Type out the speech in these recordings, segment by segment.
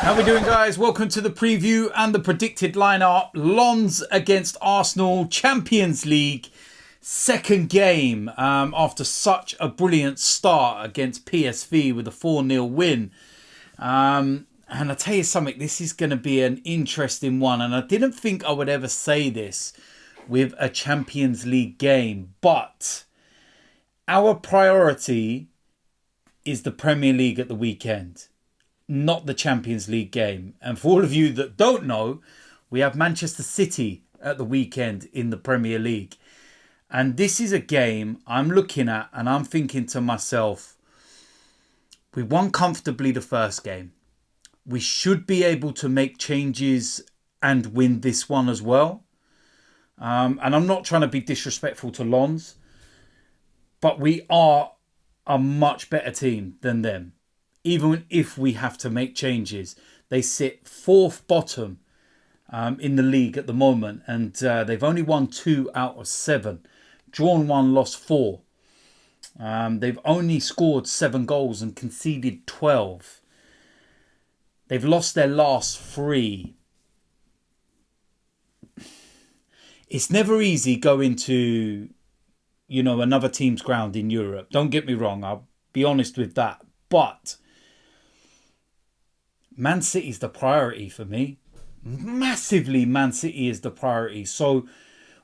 How we doing, guys? Welcome to the preview and the predicted lineup. Lens against Arsenal, Champions League, second game after such a brilliant start against PSV with a 4-0 win. And I tell you something, this is going to be an interesting one. And I didn't think I would ever say this with a Champions League game, but our priority is the Premier League at the weekend, not the Champions League game. And for all of you that don't know, we have Manchester City at the weekend in the Premier League. And this is a game I'm looking at and I'm thinking to myself, we won comfortably the first game. We should be able to make changes and win this one as well. And I'm not trying to be disrespectful to Lens, but we are a much better team than them. Even if we have to make changes, they sit fourth bottom in the league at the moment, and they've only won 2 out of 7, drawn 1, lost 4. They've only scored 7 goals and conceded 12. They've lost their last 3. It's never easy going to, another team's ground in Europe. Don't get me wrong. I'll be honest with that. But Man City is the priority for me. Massively, Man City is the priority. So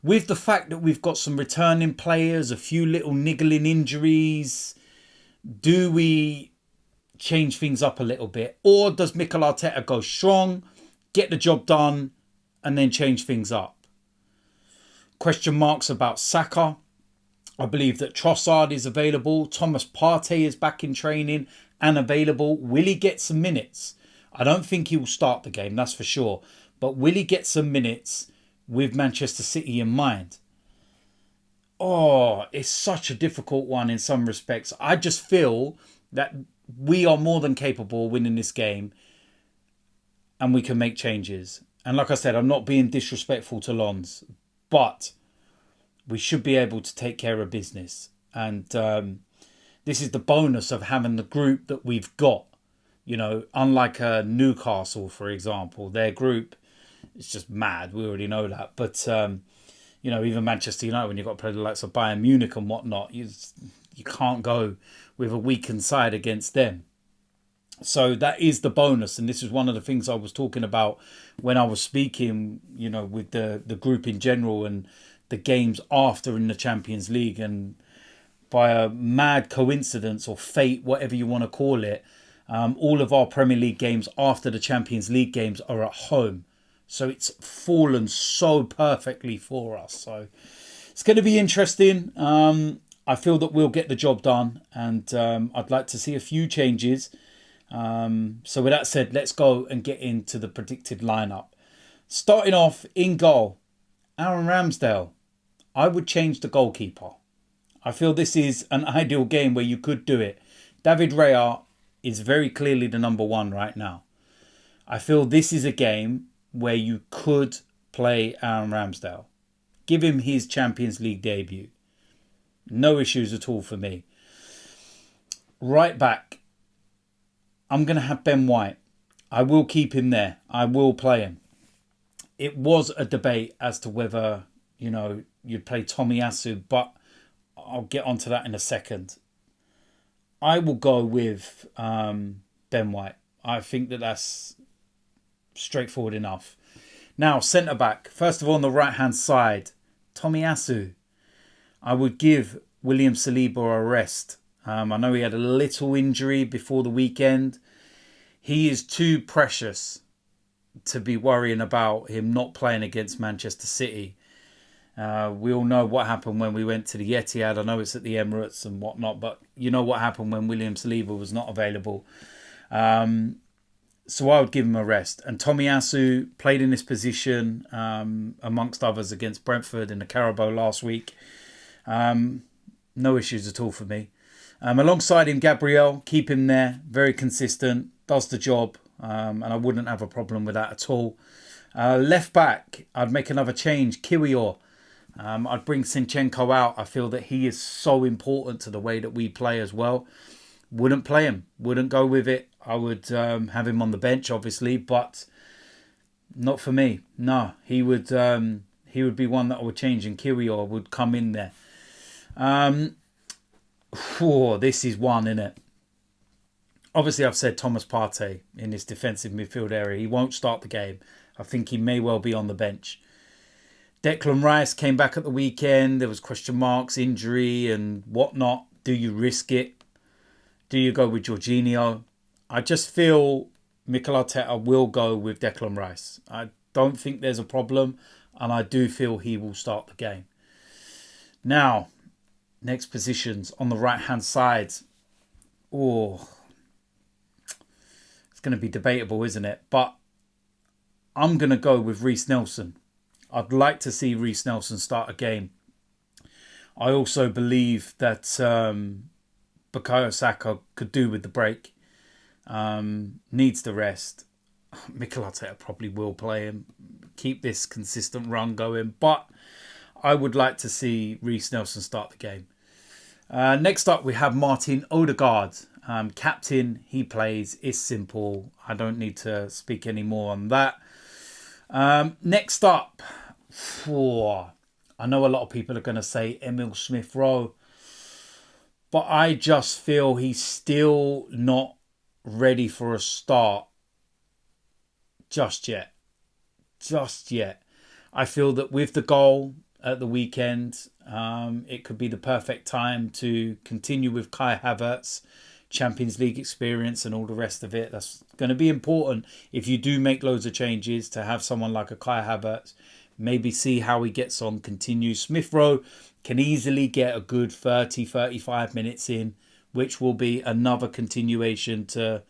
with the fact that we've got some returning players, a few little niggling injuries, do we change things up a little bit? Or does Mikel Arteta go strong, get the job done, and then change things up? Question marks about Saka. I believe that Trossard is available. Thomas Partey is back in training and available. Will he get some minutes? I don't think he will start the game, that's for sure. But will he get some minutes with Manchester City in mind? Oh, it's such a difficult one in some respects. I just feel that we are more than capable of winning this game and we can make changes. And like I said, I'm not being disrespectful to Lens, but we should be able to take care of business. And this is the bonus of having the group that we've got. Unlike Newcastle, for example, their group is just mad. We already know that. But, even Manchester United, when you've got to play the likes of Bayern Munich and whatnot, you can't go with a weakened side against them. So that is the bonus. And this is one of the things I was talking about when I was speaking, with the group in general and the games after in the Champions League. And by a mad coincidence or fate, whatever you want to call it, all of our Premier League games after the Champions League games are at home. So it's fallen so perfectly for us. So it's going to be interesting. I feel that we'll get the job done. And I'd like to see a few changes. So with that said, let's go and get into the predicted lineup. Starting off in goal, Aaron Ramsdale. I would change the goalkeeper. I feel this is an ideal game where you could do it. David Raya is very clearly the number 1 right now. I feel this is a game where you could play Aaron Ramsdale. Give him his Champions League debut. No issues at all for me. Right back, I'm going to have Ben White. I will keep him there. I will play him. It was a debate as to whether, you'd play Tomiyasu, but I'll get onto that in a second. I will go with Ben White. I think that's straightforward enough. Now, centre-back. First of all, on the right-hand side, Tomiyasu. I would give William Saliba a rest. I know he had a little injury before the weekend. He is too precious to be worrying about him not playing against Manchester City. We all know what happened when we went to the Etihad. I know it's at the Emirates and whatnot, but you know what happened when William Saliba was not available. So I would give him a rest. And Tomiyasu played in this position, amongst others, against Brentford in the Carabao last week. No issues at all for me. Alongside him, Gabriel, keep him there. Very consistent, does the job, and I wouldn't have a problem with that at all. Left back, I'd make another change. Kiwior. I'd bring Zinchenko out. I feel that he is so important to the way that we play as well. Wouldn't play him. Wouldn't go with it. I would have him on the bench, obviously, but not for me. No, he would be one that I would change, and Nketiah would come in there. This is one, isn't it? Obviously, I've said Thomas Partey in this defensive midfield area. He won't start the game. I think he may well be on the bench. Declan Rice came back at the weekend. There was question marks, injury and whatnot. Do you risk it? Do you go with Jorginho? I just feel Mikel Arteta will go with Declan Rice. I don't think there's a problem, and I do feel he will start the game. Now, next positions on the right-hand side. Oh, it's going to be debatable, isn't it? But I'm going to go with Reiss Nelson. I'd like to see Reiss Nelson start a game. I also believe that Bukayo Saka could do with the break. Needs the rest. Mikel Arteta probably will play him. Keep this consistent run going. But I would like to see Reiss Nelson start the game. Next up, we have Martin Odegaard. Captain, he plays. It's simple. I don't need to speak any more on that. Next up, I know a lot of people are going to say Emil Smith-Rowe, but I just feel he's still not ready for a start just yet. I feel that with the goal at the weekend, it could be the perfect time to continue with Kai Havertz, Champions League experience and all the rest of it. That's going to be important if you do make loads of changes, to have someone like a Kai Havertz, maybe see how he gets on, continue. Smith-Rowe can easily get a good 30-35 minutes in, which will be another continuation to,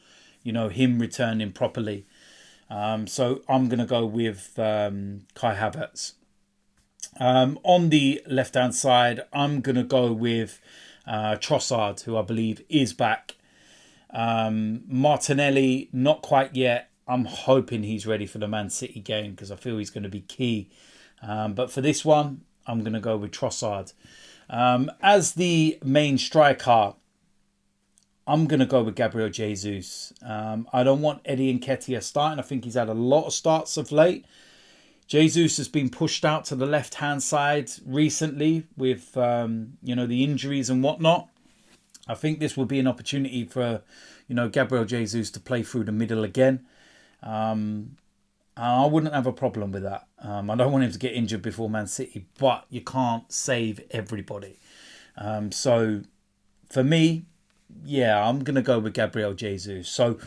him returning properly. So I'm going to go with Kai Havertz. On the left-hand side, I'm going to go with Trossard, who I believe is back. Martinelli, not quite yet. I'm hoping he's ready for the Man City game because I feel he's going to be key. But for this one, I'm going to go with Trossard. As the main striker, I'm going to go with Gabriel Jesus. I don't want Eddie Nketiah starting. I think he's had a lot of starts of late. Jesus has been pushed out to the left-hand side recently with, the injuries and whatnot. I think this will be an opportunity for, Gabriel Jesus to play through the middle again. I wouldn't have a problem with that. I don't want him to get injured before Man City, but you can't save everybody. So for me, I'm going to go with Gabriel Jesus. So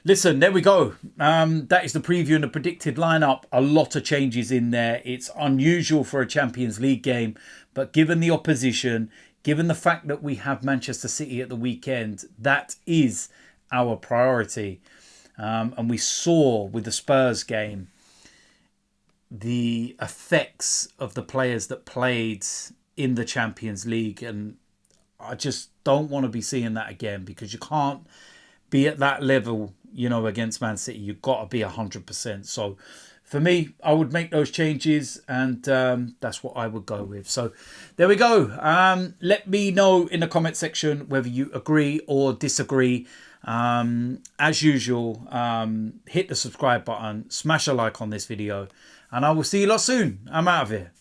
listen, there we go. That is the preview and the predicted lineup. A lot of changes in there. It's unusual for a Champions League game, but given the opposition, given the fact that we have Manchester City at the weekend, that is our priority. And we saw with the Spurs game the effects of the players that played in the Champions League. And I just don't want to be seeing that again, because you can't be at that level, against Man City. You've got to be 100%. So for me, I would make those changes, and that's what I would go with. So there we go. Let me know in the comment section whether you agree or disagree. As usual, hit the subscribe button, smash a like on this video, and I will see you lot soon. I'm out of here.